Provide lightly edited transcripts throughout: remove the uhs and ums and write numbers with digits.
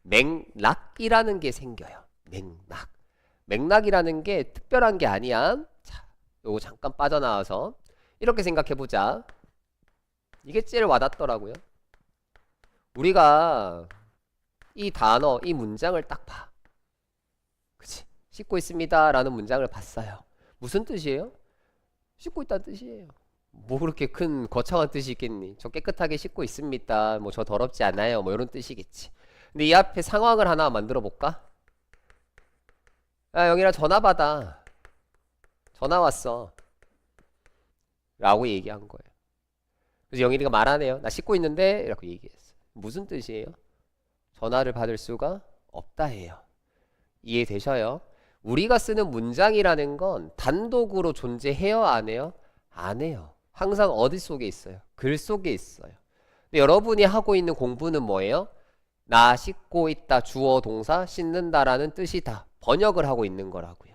맥락이라는 게 생겨요. 맥락. 맥락이라는 게 특별한 게 아니야. 자, 요거 잠깐 빠져나와서 이렇게 생각해보자. 이게 제일 와닿더라고요. 우리가 이 단어, 이 문장을 딱 봐. 그치? 씻고 있습니다 라는 문장을 봤어요. 무슨 뜻이에요? 씻고 있다는 뜻이에요. 뭐 그렇게 큰 거창한 뜻이 있겠니? 저 깨끗하게 씻고 있습니다. 뭐 저 더럽지 않아요. 뭐 이런 뜻이겠지. 근데 이 앞에 상황을 하나 만들어 볼까? 야, 영일아 전화 받아. 전화 왔어. 라고 얘기한 거예요. 그래서 영일이가 말하네요. 나 씻고 있는데 라고 얘기했어. 무슨 뜻이에요? 전화를 받을 수가 없다 해요. 이해되셔요? 우리가 쓰는 문장이라는 건 단독으로 존재해요? 안 해요? 안 해요. 항상 어디 속에 있어요? 글 속에 있어요. 근데 여러분이 하고 있는 공부는 뭐예요? 나 씻고 있다, 주어 동사 씻는다라는 뜻이다. 번역을 하고 있는 거라고요.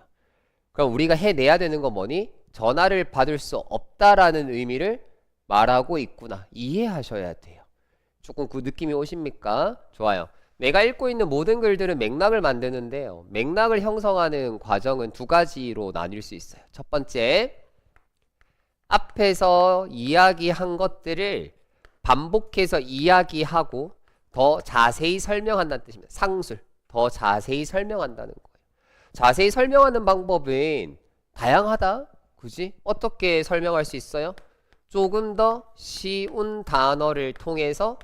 그럼 우리가 해내야 되는 건 뭐니? 전화를 받을 수 없다라는 의미를 말하고 있구나. 이해하셔야 돼요. 조금 그 느낌이 오십니까? 좋아요. 내가 읽고 있는 모든 글들은 맥락을 만드는데요. 맥락을 형성하는 과정은 두 가지로 나뉠 수 있어요. 첫 번째, 앞에서 이야기한 것들을 반복해서 이야기하고 더 자세히 설명한다는 뜻입니다. 상술. 더 자세히 설명한다는 거예요. 자세히 설명하는 방법은 다양하다. 그지? 어떻게 설명할 수 있어요? 조금 더 쉬운 단어를 통해서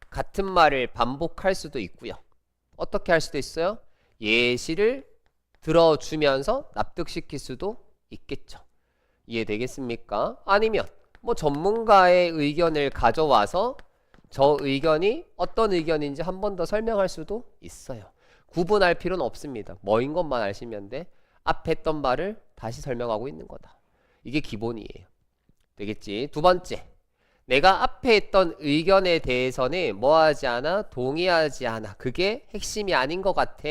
같은 말을 반복할 수도 있고요. 어떻게 할 수도 있어요? 예시를 들어주면서 납득시킬 수도 있겠죠. 이해되겠습니까? 아니면 뭐 전문가의 의견을 가져와서 저 의견이 어떤 의견인지 한 번 더 설명할 수도 있어요. 구분할 필요는 없습니다. 뭐인 것만 아시면 돼. 앞에 했던 말을 다시 설명하고 있는 거다. 이게 기본이에요. 되겠지? 두 번째, 내가 앞에 했던 의견에 대해서는 뭐 하지 않아? 동의하지 않아. 그게 핵심이 아닌 것 같아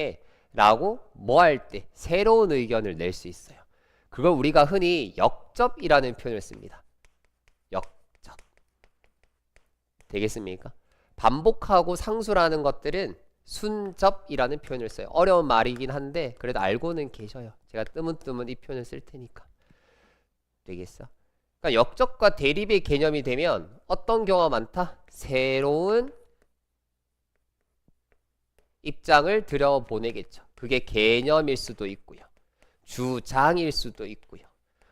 라고 뭐 할 때 새로운 의견을 낼 수 있어요. 그걸 우리가 흔히 역접이라는 표현을 씁니다. 역접. 되겠습니까? 반복하고 상수라는 것들은 순접이라는 표현을 써요. 어려운 말이긴 한데 그래도 알고는 계셔요. 제가 뜨문뜨문 이 표현을 쓸 테니까. 되겠어? 그러니까 역접과 대립의 개념이 되면 어떤 경우가 많다? 새로운 입장을 들여보내겠죠. 그게 개념일 수도 있고요. 주장일 수도 있고요.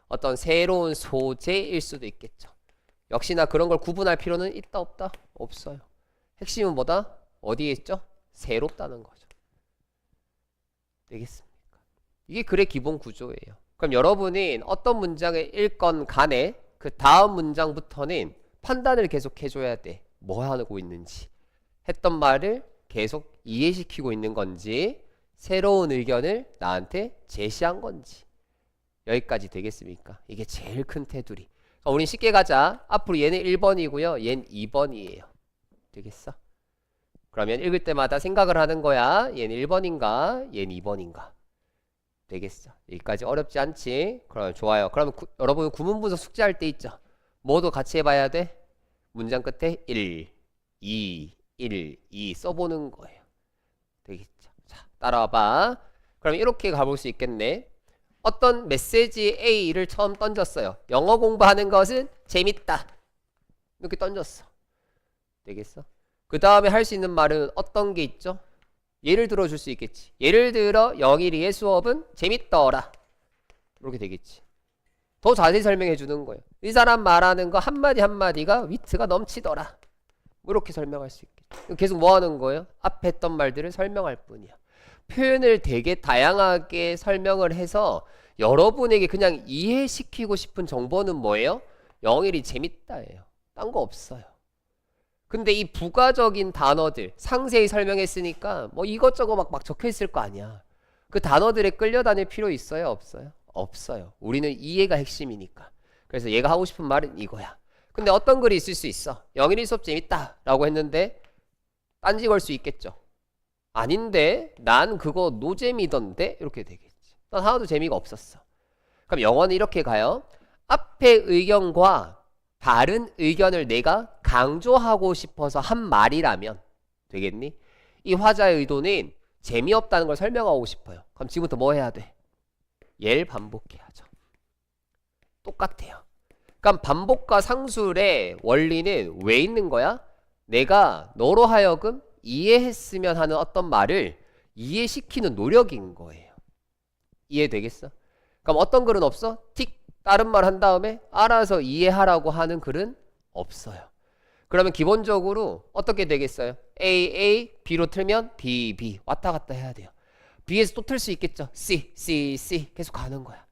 어떤 새로운 소재일 수도 있겠죠. 역시나 그런 걸 구분할 필요는 있다 없다? 없어요. 핵심은 뭐다? 어디에 있죠? 새롭다는 거죠. 되겠습니까? 이게 글의 기본 구조예요. 그럼 여러분이 어떤 문장을 읽건 간에 그 다음 문장부터는 판단을 계속 해줘야 돼. 뭐 하고 있는지. 했던 말을 계속 이해시키고 있는 건지 새로운 의견을 나한테 제시한 건지. 여기까지 되겠습니까? 이게 제일 큰 테두리. 우린 쉽게 가자. 앞으로 얘는 1번이고요. 얘는 2번이에요. 되겠어? 그러면 읽을 때마다 생각을 하는 거야. 얘는 1번인가? 얘는 2번인가? 되겠어. 여기까지 어렵지 않지? 그럼 좋아요. 그러면 여러분 구문분석 숙제할 때 있죠? 뭐도 같이 해봐야 돼? 문장 끝에 1, 2, 1, 2 써보는 거예요. 되겠죠? 자, 따라와봐. 그럼 이렇게 가볼 수 있겠네. 어떤 메시지 A를 처음 던졌어요. 영어 공부하는 것은 재밌다. 이렇게 던졌어. 되겠어? 그 다음에 할 수 있는 말은 어떤 게 있죠? 예를 들어 줄 수 있겠지. 예를 들어 영일이의 수업은 재밌더라. 이렇게 되겠지. 더 자세히 설명해 주는 거예요. 이 사람 말하는 거 한마디 한마디가 위트가 넘치더라. 이렇게 설명할 수 있겠지. 계속 뭐 하는 거예요? 앞에 했던 말들을 설명할 뿐이야. 표현을 되게 다양하게 설명을 해서 여러분에게 그냥 이해시키고 싶은 정보는 뭐예요? 영일이 재밌다예요. 딴 거 없어요. 근데 이 부가적인 단어들 상세히 설명했으니까 뭐 이것저것 막 적혀있을 거 아니야. 그 단어들에 끌려다닐 필요 있어요? 없어요? 없어요. 우리는 이해가 핵심이니까. 그래서 얘가 하고 싶은 말은 이거야. 근데 어떤 글이 있을 수 있어. 영일이 수업 재밌다 라고 했는데 딴지 걸 수 있겠죠. 아닌데 난 그거 노잼이던데 이렇게 되겠지. 난 하나도 재미가 없었어. 그럼 영어는 이렇게 가요. 앞의 의견과 다른 의견을 내가 강조하고 싶어서 한 말이라면 되겠니? 이 화자의 의도는 재미없다는 걸 설명하고 싶어요. 그럼 지금부터 뭐 해야 돼? 얘를 반복해야죠. 똑같아요. 그럼 반복과 상술의 원리는 왜 있는 거야? 내가 너로 하여금 이해했으면 하는 어떤 말을 이해시키는 노력인 거예요. 이해되겠어? 그럼 어떤 글은 없어? 틱 다른 말 한 다음에 알아서 이해하라고 하는 글은 없어요. 그러면 기본적으로 어떻게 되겠어요? A, B로 틀면 B 왔다 갔다 해야 돼요. B에서 또 틀 수 있겠죠? C 계속 가는 거야.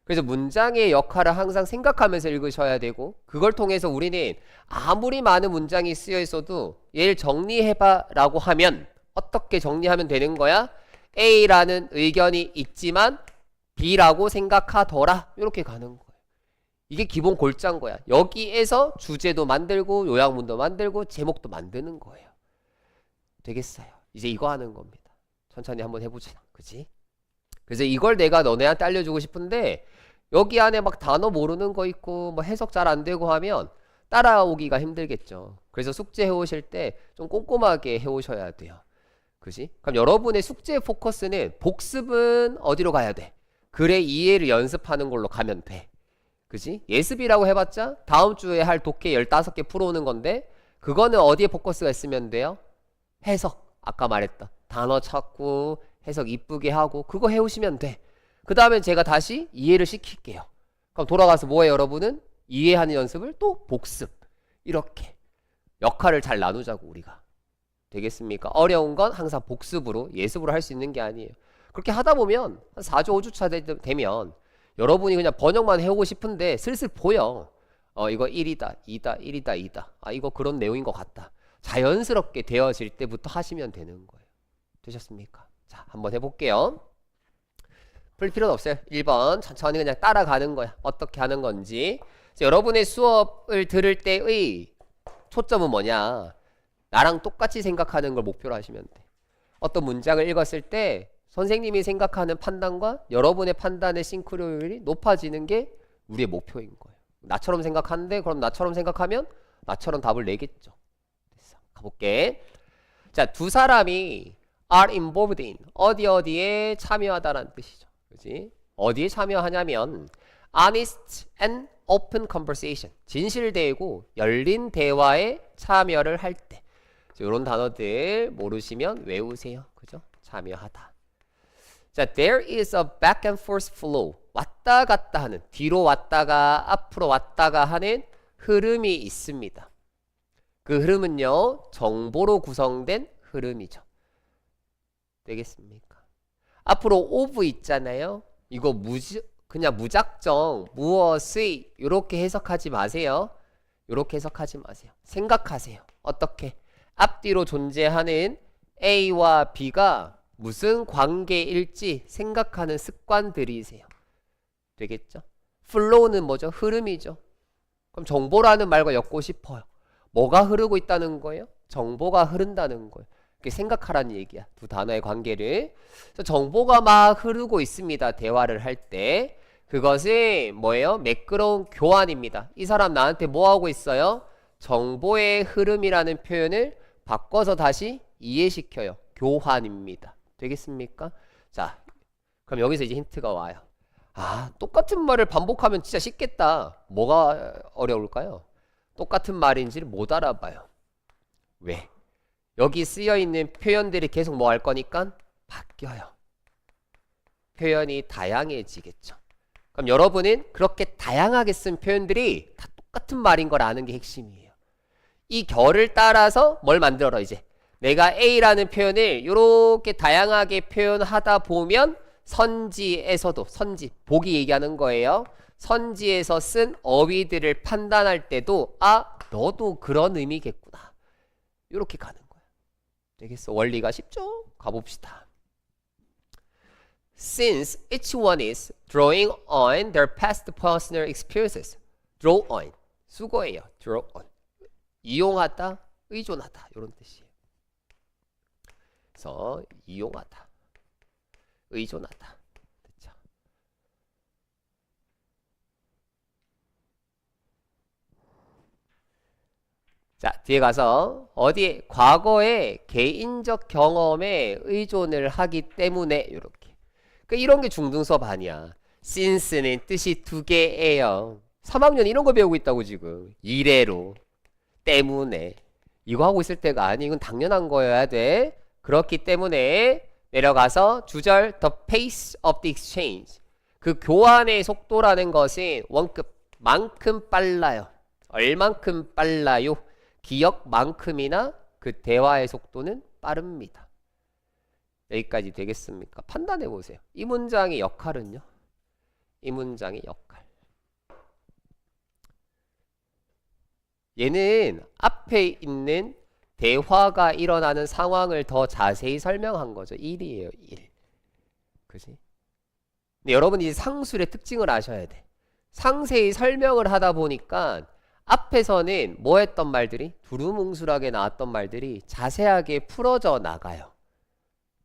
그래서 문장의 역할을 항상 생각하면서 읽으셔야 되고, 그걸 통해서 우리는 아무리 많은 문장이 쓰여 있어도 얘를 정리해봐 라고 하면 어떻게 정리하면 되는 거야? A라는 의견이 있지만 B라고 생각하더라. 이렇게 가는 거예요. 이게 기본 골자인 거야. 여기에서 주제도 만들고 요약문도 만들고 제목도 만드는 거예요. 되겠어요. 이제 이거 하는 겁니다. 천천히 한번 해보자. 그치? 그래서 이걸 내가 너네한테 알려주고 싶은데, 여기 안에 막 단어 모르는 거 있고 뭐 해석 잘 안 되고 하면 따라오기가 힘들겠죠. 그래서 숙제 해오실 때 좀 꼼꼼하게 해오셔야 돼요. 그지? 그럼 여러분의 숙제 포커스는 복습은 어디로 가야 돼? 글의 이해를 연습하는 걸로 가면 돼. 그지? 예습이라고 해봤자 다음 주에 할 독해 15개 풀어오는 건데, 그거는 어디에 포커스가 있으면 돼요? 해석. 아까 말했다. 단어 찾고 해석 이쁘게 하고 그거 해오시면 돼. 그 다음에 제가 다시 이해를 시킬게요. 그럼 돌아가서 뭐해 여러분은? 이해하는 연습을 또 복습. 이렇게 역할을 잘 나누자고 우리가. 되겠습니까? 어려운 건 항상 복습으로 예습으로 할 수 있는 게 아니에요. 그렇게 하다 보면 한 4주 5주차 되면 여러분이 그냥 번역만 해오고 싶은데 슬슬 보여. 이거 1이다 2다 1이다 2다. 아 이거 그런 내용인 것 같다. 자연스럽게 되어질 때부터 하시면 되는 거예요. 되셨습니까? 자, 한번 해볼게요. 풀 필요는 없어요. 1번 천천히 그냥 따라가는 거야. 어떻게 하는 건지. 여러분의 수업을 들을 때의 초점은 뭐냐? 나랑 똑같이 생각하는 걸 목표로 하시면 돼. 어떤 문장을 읽었을 때 선생님이 생각하는 판단과 여러분의 판단의 싱크로율이 높아지는 게 우리의 목표인 거예요. 나처럼 생각하는데 그럼 나처럼 생각하면 나처럼 답을 내겠죠. 됐어. 가볼게. 자, 두 사람이 are involved in 어디에 참여하다라는 뜻이죠. 그지? 어디에 참여하냐면 honest and open conversation 진실되고 열린 대화에 참여를 할 때. 이런 단어들 모르시면 외우세요. 그죠? 참여하다. 자, there is a back and forth flow. 왔다 갔다 하는, 뒤로 왔다가 앞으로 왔다가 하는 흐름이 있습니다. 그 흐름은요, 정보로 구성된 흐름이죠. 되겠습니까? 앞으로 of 있잖아요. 이거 그냥 무작정 무엇의 이렇게 해석하지 마세요. 이렇게 해석하지 마세요. 생각하세요. 어떻게? 앞뒤로 존재하는 A와 B가 무슨 관계일지 생각하는 습관들이세요. 되겠죠? flow는 뭐죠? 흐름이죠. 그럼 정보라는 말과 엮고 싶어요. 뭐가 흐르고 있다는 거예요? 정보가 흐른다는 거예요. 생각하라는 얘기야. 두 단어의 관계를. 정보가 막 흐르고 있습니다. 대화를 할 때. 그것이 뭐예요? 매끄러운 교환입니다. 이 사람 나한테 뭐 하고 있어요? 정보의 흐름이라는 표현을 바꿔서 다시 이해시켜요. 교환입니다. 되겠습니까? 자, 그럼 여기서 이제 힌트가 와요. 아, 똑같은 말을 반복하면 진짜 쉽겠다. 뭐가 어려울까요? 똑같은 말인지를 못 알아봐요. 왜? 여기 쓰여있는 표현들이 계속 뭐 할 거니까 바뀌어요. 표현이 다양해지겠죠. 그럼 여러분은 그렇게 다양하게 쓴 표현들이 다 똑같은 말인 걸 아는 게 핵심이에요. 이 결을 따라서 뭘 만들어라 이제. 내가 A라는 표현을 이렇게 다양하게 표현하다 보면 선지에서도, 선지, 보기 얘기하는 거예요. 선지에서 쓴 어휘들을 판단할 때도 아, 너도 그런 의미겠구나. 이렇게 가는 거야. 되겠어? 원리가 쉽죠? 가봅시다. Since each one is drawing on their past personal experiences. Draw on. 수거예요. Draw on. 이용하다, 의존하다. 이런 뜻이에요. 그래서 이용하다, 의존하다. 됐죠? 자, 뒤에 가서 어디에 과거의 개인적 경험에 의존을 하기 때문에 이렇게. 그러니까 이런 게 중등수업 아니야. since는 뜻이 두 개예요. 3학년 이런 거 배우고 있다고 지금. 이래로 때문에 이거 하고 있을 때가 아니. 이건 당연한 거여야 돼. 그렇기 때문에 내려가서 주절 the pace of the exchange. 그 교환의 속도라는 것은 원급만큼 빨라요. 얼만큼 빨라요? 기억만큼이나 그 대화의 속도는 빠릅니다. 여기까지 되겠습니까? 판단해 보세요. 이 문장의 역할은요? 이 문장의 역할. 얘는 앞에 있는 대화가 일어나는 상황을 더 자세히 설명한 거죠. 1이에요, 1. 그지? 근데 여러분이 상술의 특징을 아셔야 돼. 상세히 설명을 하다 보니까 앞에서는 뭐 했던 말들이? 두루뭉술하게 나왔던 말들이 자세하게 풀어져 나가요.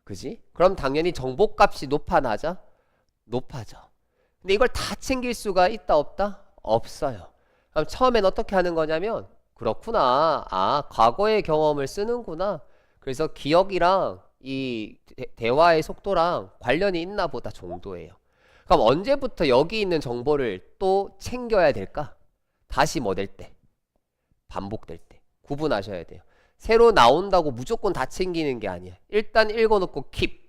그지? 그럼 당연히 정보값이 높아나죠? 높아져. 근데 이걸 다 챙길 수가 있다 없다? 없어요. 그럼 처음엔 어떻게 하는 거냐면 그렇구나. 아, 과거의 경험을 쓰는구나. 그래서 기억이랑 이 대화의 속도랑 관련이 있나 보다 정도예요. 그럼 언제부터 여기 있는 정보를 또 챙겨야 될까? 다시 뭐 될 때? 반복될 때. 구분하셔야 돼요. 새로 나온다고 무조건 다 챙기는 게 아니야. 일단 읽어놓고 keep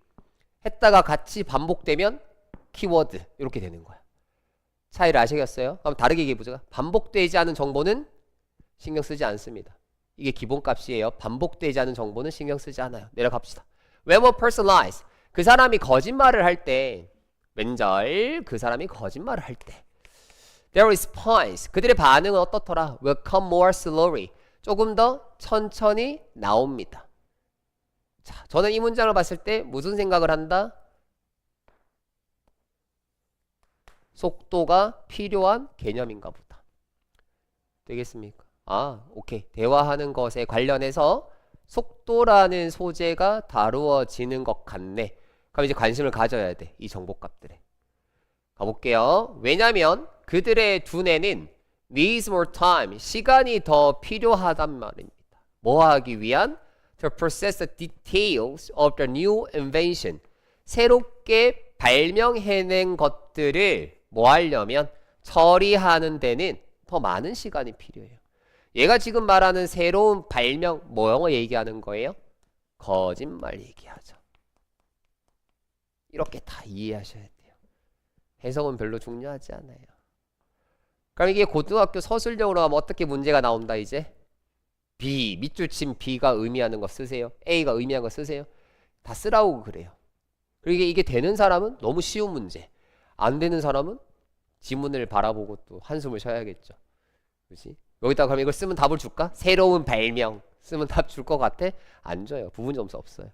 했다가 같이 반복되면 키워드 이렇게 되는 거야. 차이를 아시겠어요? 그럼 다르게 얘기해보자. 반복되지 않은 정보는 신경 쓰지 않습니다. 이게 기본값이에요. 반복되지 않은 정보는 신경 쓰지 않아요. 내려갑시다. When more personalized. 그 사람이 거짓말을 할 때, 왼절 그 사람이 거짓말을 할 때, their response. 그들의 반응은 어떻더라? Will come more slowly. 조금 더 천천히 나옵니다. 자, 저는 이 문장을 봤을 때 무슨 생각을 한다? 속도가 필요한 개념인가 보다. 되겠습니까? 아, 오케이. 대화하는 것에 관련해서 속도라는 소재가 다루어지는 것 같네. 그럼 이제 관심을 가져야 돼. 이 정보값들에. 가볼게요. 왜냐면 그들의 두뇌는 needs more time. 시간이 더 필요하단 말입니다. 뭐 하기 위한? To process the details of the new invention. 새롭게 발명해낸 것들을 뭐 하려면? 처리하는 데는 더 많은 시간이 필요해요. 얘가 지금 말하는 새로운 발명, 뭐 영어 얘기하는 거예요? 거짓말 얘기하죠. 이렇게 다 이해하셔야 돼요. 해석은 별로 중요하지 않아요. 그럼 이게 고등학교 서술형으로 하면 어떻게 문제가 나온다 이제? B, 밑줄 친 B가 의미하는 거 쓰세요. A가 의미하는 거 쓰세요. 다 쓰라고 그래요. 그리고 이게 되는 사람은 너무 쉬운 문제. 안 되는 사람은 지문을 바라보고 또 한숨을 쉬어야겠죠. 그렇지? 여기다가 그럼 이걸 쓰면 답을 줄까? 새로운 발명 쓰면 답 줄 것 같아? 안 줘요. 부분 점수 없어요.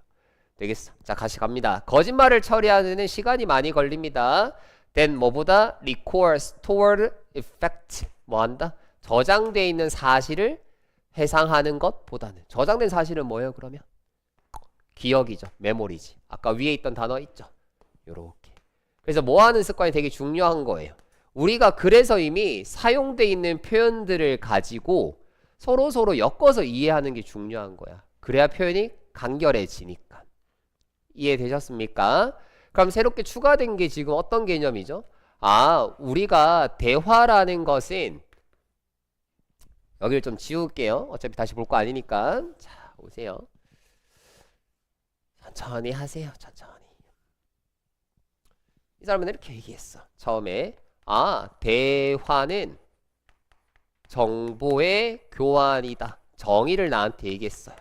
되겠어. 자, 다시 갑니다. 거짓말을 처리하는 데는 시간이 많이 걸립니다. then 뭐보다 record stored effect 뭐 한다? 저장되어 있는 사실을 해상하는 것보다는. 저장된 사실은 뭐예요 그러면? 기억이죠. 메모리지. 아까 위에 있던 단어 있죠. 요렇게. 그래서 뭐 하는 습관이 되게 중요한 거예요. 우리가 그래서 이미 사용되어 있는 표현들을 가지고 서로 엮어서 이해하는 게 중요한 거야. 그래야 표현이 간결해지니까. 이해되셨습니까? 그럼 새롭게 추가된 게 지금 어떤 개념이죠? 아, 우리가 대화라는 것은 여기를 좀 지울게요. 어차피 다시 볼 거 아니니까. 자, 오세요. 천천히 하세요. 천천히. 이 사람은 이렇게 얘기했어. 처음에 아, 대화는 정보의 교환이다. 정의를 나한테 얘기했어요.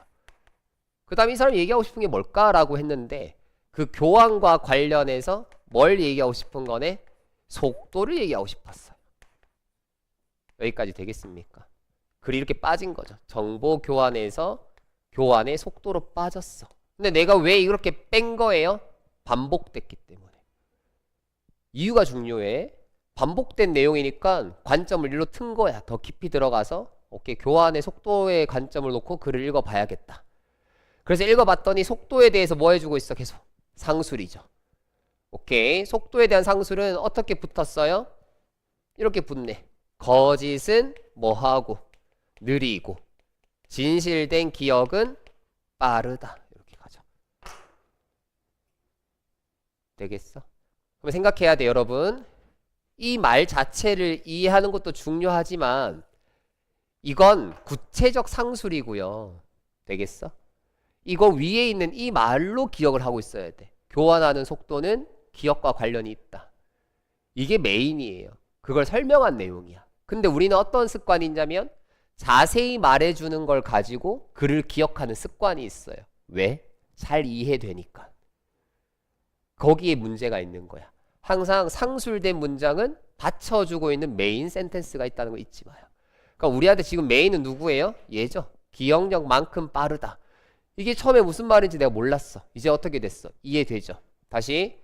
그 다음에 이 사람이 얘기하고 싶은 게 뭘까라고 했는데 그 교환과 관련해서 뭘 얘기하고 싶은 거네? 속도를 얘기하고 싶었어요. 여기까지 되겠습니까? 글이 이렇게 빠진 거죠. 정보 교환에서 교환의 속도로 빠졌어. 근데 내가 왜 이렇게 뺀 거예요? 반복됐기 때문에. 이유가 중요해. 반복된 내용이니까 관점을 일로 튼 거야. 더 깊이 들어가서 오케이, 교환의 속도의 관점을 놓고 글을 읽어봐야겠다. 그래서 읽어봤더니 속도에 대해서 뭐 해주고 있어? 계속 상술이죠. 오케이, 속도에 대한 상술은 어떻게 붙었어요? 이렇게 붙네. 거짓은 뭐하고? 느리고. 진실된 기억은 빠르다. 이렇게 가죠. 되겠어? 그럼 생각해야 돼, 여러분. 이 말 자체를 이해하는 것도 중요하지만 이건 구체적 상술이고요. 되겠어? 이거 위에 있는 이 말로 기억을 하고 있어야 돼. 교환하는 속도는 기억과 관련이 있다. 이게 메인이에요. 그걸 설명한 내용이야. 근데 우리는 어떤 습관이 있냐면 자세히 말해주는 걸 가지고 글을 기억하는 습관이 있어요. 왜? 잘 이해되니까. 거기에 문제가 있는 거야. 항상 상술된 문장은 받쳐주고 있는 메인 센텐스가 있다는 거 잊지 마요. 그러니까 우리한테 지금 메인은 누구예요? 얘죠. 기억력만큼 빠르다. 이게 처음에 무슨 말인지 내가 몰랐어. 이제 어떻게 됐어? 이해되죠? 다시.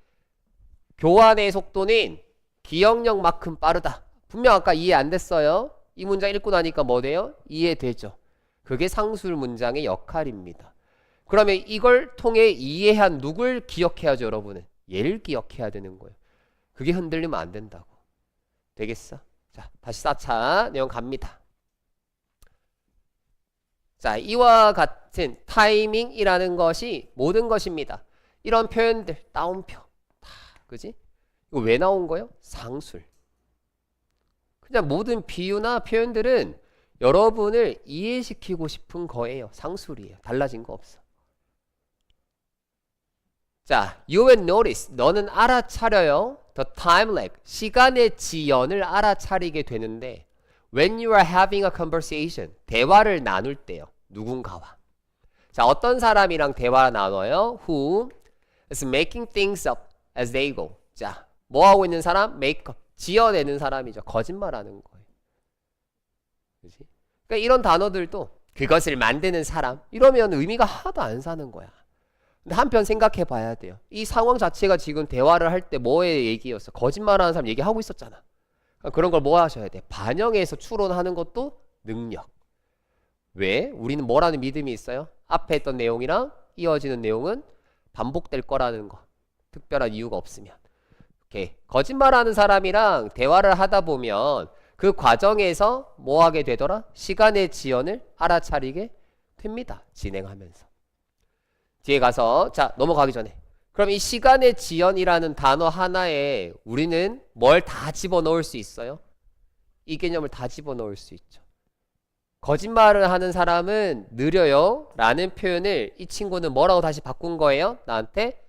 교환의 속도는 기억력만큼 빠르다. 분명 아까 이해 안 됐어요. 이 문장 읽고 나니까 뭐 돼요? 이해되죠? 그게 상술 문장의 역할입니다. 그러면 이걸 통해 이해한 누굴 기억해야죠, 여러분은? 얘를 기억해야 되는 거예요. 그게 흔들리면 안 된다고. 되겠어? 자, 다시 4차 내용 갑니다. 자, 이와 같은 타이밍이라는 것이 모든 것입니다. 이런 표현들, 따옴표. 다, 그지? 이거 왜 나온 거예요? 상술. 그냥 모든 비유나 표현들은 여러분을 이해시키고 싶은 거예요. 상술이에요. 달라진 거 없어. 자, you will notice. 너는 알아차려요. The time lag. 시간의 지연을 알아차리게 되는데 when you are having a conversation. 대화를 나눌 때요. 누군가와. 자, 어떤 사람이랑 대화를 나눠요? Who is making things up as they go. 자, 뭐 하고 있는 사람? make up. 지어내는 사람이죠. 거짓말하는 거예요. 그치? 그러니까 이런 단어들도 그것을 만드는 사람. 이러면 의미가 하나도 안 사는 거야. 근데 한편 생각해 봐야 돼요. 이 상황 자체가 지금 대화를 할 때 뭐의 얘기였어? 거짓말하는 사람 얘기하고 있었잖아. 그러니까 그런 걸 뭐 하셔야 돼? 반영해서 추론하는 것도 능력. 왜? 우리는 뭐라는 믿음이 있어요? 앞에 했던 내용이랑 이어지는 내용은 반복될 거라는 거. 특별한 이유가 없으면. 오케이. 거짓말하는 사람이랑 대화를 하다 보면 그 과정에서 뭐 하게 되더라? 시간의 지연을 알아차리게 됩니다. 진행하면서. 뒤에 가서 자, 넘어가기 전에 그럼 이 시간의 지연이라는 단어 하나에 우리는 뭘 다 집어넣을 수 있어요? 이 개념을 다 집어넣을 수 있죠. 거짓말을 하는 사람은 느려요 라는 표현을 이 친구는 뭐라고 다시 바꾼 거예요? 나한테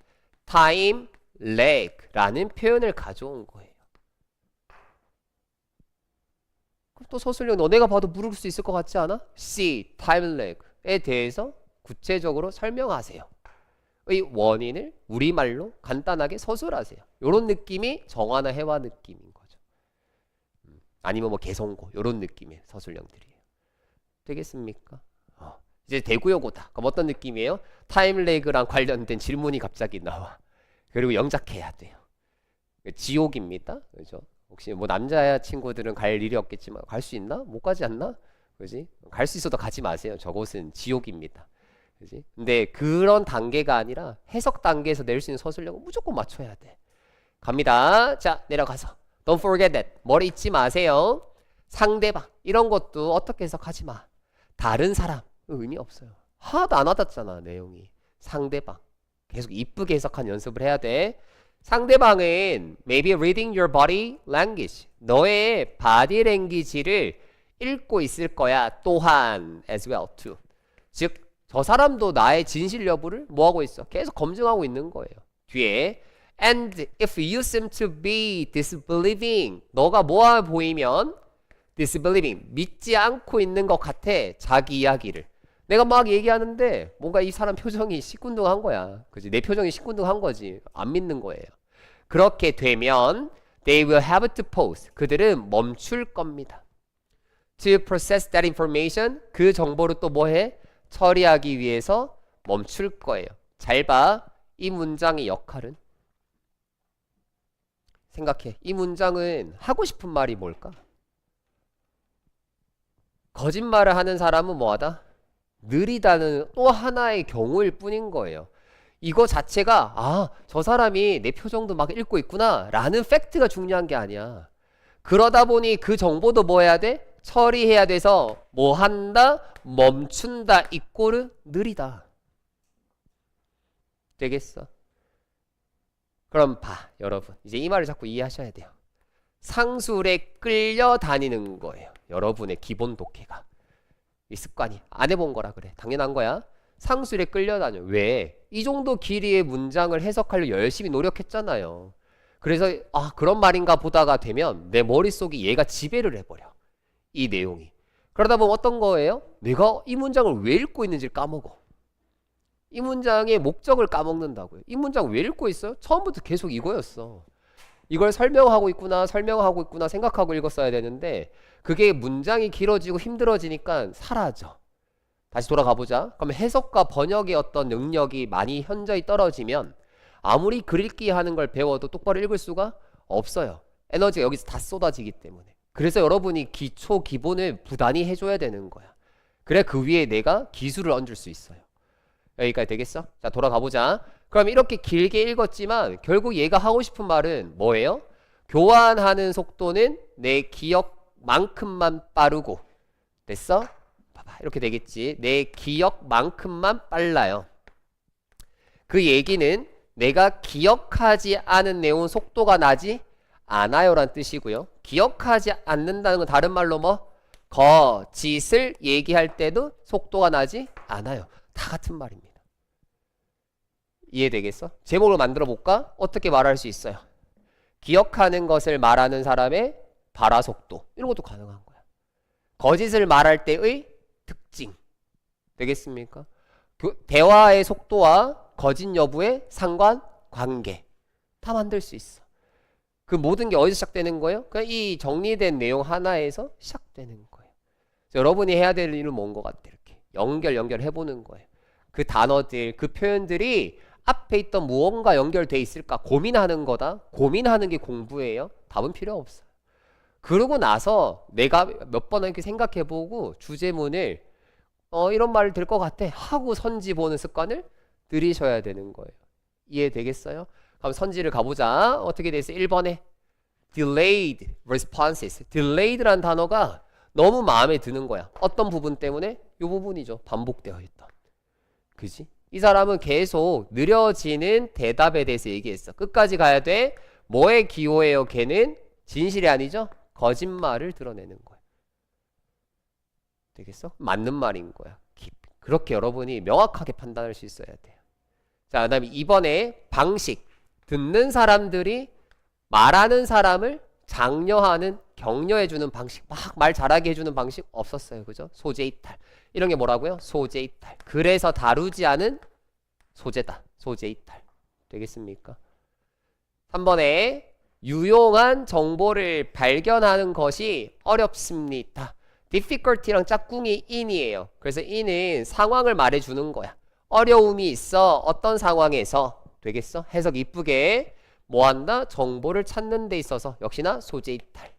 time lag 라는 표현을 가져온 거예요. 그럼 또 서술형 너네가 봐도 물을 수 있을 것 같지 않아? C, time lag에 대해서 구체적으로 설명하세요. 의 원인을 우리말로 간단하게 서술하세요. 이런 느낌이 정화나 해화 느낌인 거죠. 아니면 뭐 개성고 이런 느낌의 서술형들이에요. 되겠습니까? 이제 대구여고다. 그럼 어떤 느낌이에요? 타임레그랑 관련된 질문이 갑자기 나와. 그리고 영작해야 돼요. 지옥입니다. 그죠? 혹시 뭐 남자 친구들은 갈 일이 없겠지만 갈 수 있나? 못 가지 않나? 그지? 갈 수 있어도 가지 마세요. 저곳은 지옥입니다. 그지? 근데 그런 단계가 아니라 해석 단계에서 낼 수 있는 서술형은 무조건 맞춰야 돼. 갑니다. 자, 내려가서 Don't forget that. 머리 잊지 마세요. 상대방 이런 것도 어떻게 해석하지 마. 다른 사람 의미 없어요. 하나도 안 와닿잖아 내용이. 상대방 계속 이쁘게 해석한 연습을 해야 돼. 상대방은 maybe reading your body language. 너의 바디 랭귀지를 읽고 있을 거야. 또한 as well too. 즉 저 사람도 나의 진실 여부를 뭐하고 있어? 계속 검증하고 있는 거예요. 뒤에 and if you seem to be disbelieving. 너가 뭐하 보이면 disbelieving. 믿지 않고 있는 것 같아. 자기 이야기를. 내가 막 얘기하는데 뭔가 이 사람 표정이 시큰둥한 거야. 그지? 내 표정이 시큰둥한 거지. 안 믿는 거예요. 그렇게 되면 they will have to pause. 그들은 멈출 겁니다. To process that information. 그 정보를 또 뭐해? 처리하기 위해서 멈출 거예요. 잘 봐. 이 문장의 역할은 생각해. 이 문장은 하고 싶은 말이 뭘까? 거짓말을 하는 사람은 뭐하다? 느리다는 또 하나의 경우일 뿐인 거예요. 이거 자체가 아, 저 사람이 내 표정도 막 읽고 있구나 라는 팩트가 중요한 게 아니야. 그러다 보니 그 정보도 뭐 해야 돼? 처리해야 돼서 뭐 한다? 멈춘다 이꼬르 느리다. 되겠어? 그럼 봐 여러분 이제 이 말을 자꾸 이해하셔야 돼요. 상술에 끌려다니는 거예요. 여러분의 기본 독해가. 이 습관이 안 해본 거라 그래. 당연한 거야. 상술에 끌려다녀. 왜? 이 정도 길이의 문장을 해석하려 열심히 노력했잖아요. 그래서 아 그런 말인가 보다가 되면 내 머릿속에 얘가 지배를 해버려. 이 내용이. 그러다 보면 어떤 거예요? 내가 이 문장을 왜 읽고 있는지를 까먹어. 이 문장의 목적을 까먹는다고요. 이 문장 왜 읽고 있어요? 처음부터 계속 이거였어. 이걸 설명하고 있구나 생각하고 읽었어야 되는데 그게 문장이 길어지고 힘들어지니까 사라져. 다시 돌아가 보자. 그럼 해석과 번역의 어떤 능력이 많이 현저히 떨어지면 아무리 글 읽기 하는 걸 배워도 똑바로 읽을 수가 없어요. 에너지가 여기서 다 쏟아지기 때문에. 그래서 여러분이 기초 기본을 부단히 해줘야 되는 거야. 그래 그 위에 내가 기술을 얹을 수 있어요. 여기까지 되겠어? 자 돌아가 보자. 그럼 이렇게 길게 읽었지만 결국 얘가 하고 싶은 말은 뭐예요? 교환하는 속도는 내 기억만큼만 빠르고 됐어? 봐봐 이렇게 되겠지. 내 기억만큼만 빨라요. 그 얘기는 내가 기억하지 않은 내용 속도가 나지 않아요 라는 뜻이고요. 기억하지 않는다는 건 다른 말로 뭐? 거짓을 얘기할 때도 속도가 나지 않아요. 다 같은 말입니다. 이해되겠어? 제목을 만들어 볼까? 어떻게 말할 수 있어요? 기억하는 것을 말하는 사람의 발화 속도 이런 것도 가능한 거야. 거짓을 말할 때의 특징 되겠습니까? 대화의 속도와 거짓 여부의 상관관계 다 만들 수 있어. 그 모든 게 어디서 시작되는 거예요? 그냥 이 정리된 내용 하나에서 시작되는 거예요. 여러분이 해야 될 일은 뭔 것 같아? 이렇게 연결해보는 거예요. 그 단어들, 그 표현들이 앞에 있던 무언가 연결돼 있을까 고민하는 거다. 고민하는 게 공부예요. 답은 필요 없어요. 그러고 나서 내가 몇 번 이렇게 생각해보고 주제문을 이런 말을 될 것 같아 하고 선지 보는 습관을 들이셔야 되는 거예요. 이해되겠어요? 그럼 선지를 가보자. 어떻게 돼 있어? 1번에 delayed responses. delayed라는 단어가 너무 마음에 드는 거야. 어떤 부분 때문에? 이 부분이죠. 반복되어 있던. 그지? 이 사람은 계속 느려지는 대답에 대해서 얘기했어. 끝까지 가야 돼. 뭐에 기호예요? 걔는 진실이 아니죠? 거짓말을 드러내는 거야. 되겠어? 맞는 말인 거야. 그렇게 여러분이 명확하게 판단할 수 있어야 돼요. 자, 그 다음에 이번에 방식. 듣는 사람들이 말하는 사람을 장려하는, 격려해주는 방식, 막 말 잘하게 해주는 방식 없었어요. 그죠? 소재 이탈. 이런 게 뭐라고요? 소재 이탈. 그래서 다루지 않은 소재다. 소재 이탈. 되겠습니까? 3번에 유용한 정보를 발견하는 것이 어렵습니다. difficulty랑 짝꿍이 in이에요. 그래서 in은 상황을 말해주는 거야. 어려움이 있어. 어떤 상황에서. 되겠어? 해석 이쁘게 뭐한다? 정보를 찾는 데 있어서 역시나 소재 이탈.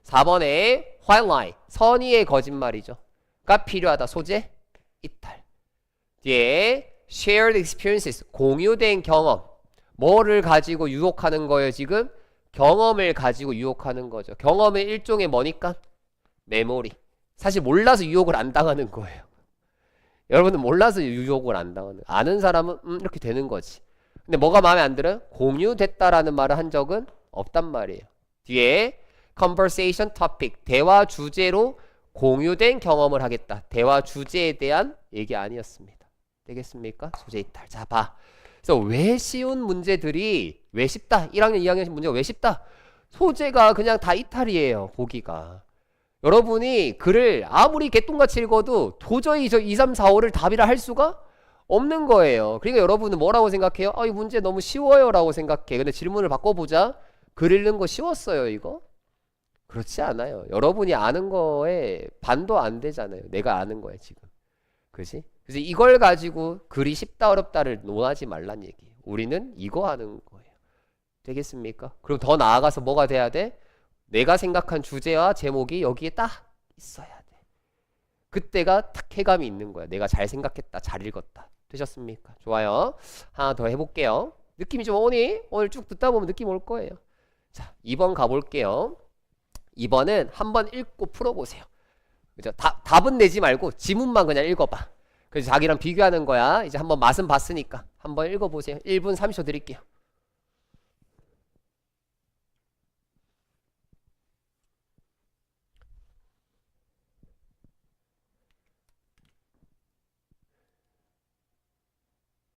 4번에 white lie. 선의의 거짓말이죠. 가 필요하다. 소재 이탈. 뒤에 shared experiences. 공유된 경험. 뭐를 가지고 유혹하는 거예요 지금? 경험을 가지고 유혹하는 거죠. 경험의 일종의 뭐니까? 메모리. 사실 몰라서 유혹을 안 당하는 거예요. 여러분은 몰라서 유혹을 안 당하는. 아는 사람은 이렇게 되는 거지. 근데 뭐가 마음에 안 들어요? 공유됐다라는 말을 한 적은 없단 말이에요. 뒤에 conversation topic. 대화 주제로 공유된 경험을 하겠다. 대화 주제에 대한 얘기 아니었습니다. 되겠습니까? 소재 이탈. 자, 봐. 그래서 왜 쉬운 문제들이 왜 쉽다? 1학년, 2학년 문제가 왜 쉽다? 소재가 그냥 다 이탈이에요. 보기가. 여러분이 글을 아무리 개똥같이 읽어도 도저히 저 2, 3, 4, 5를 답이라 할 수가 없는 거예요. 그러니까 여러분은 뭐라고 생각해요? 이 문제 너무 쉬워요 라고 생각해. 근데 질문을 바꿔보자. 글 읽는 거 쉬웠어요 이거? 그렇지 않아요. 여러분이 아는 거에 반도 안 되잖아요. 내가 아는 거에 지금. 그지? 그래서 이걸 가지고 글이 쉽다 어렵다를 논하지 말란 얘기예요. 우리는 이거 하는 거예요. 되겠습니까? 그럼 더 나아가서 뭐가 돼야 돼? 내가 생각한 주제와 제목이 여기에 딱 있어야 돼. 그때가 딱 쾌감이 있는 거야. 내가 잘 생각했다. 잘 읽었다. 되셨습니까? 좋아요. 하나 더 해볼게요. 느낌이 좀 오니? 오늘 쭉 듣다 보면 느낌 올 거예요. 자, 2번 가볼게요. 2번은 한번 읽고 풀어보세요. 그죠? 답은 내지 말고 지문만 그냥 읽어봐. 그래서 자기랑 비교하는 거야. 이제 한번 맛은 봤으니까 한번 읽어보세요. 1분 30초 드릴게요.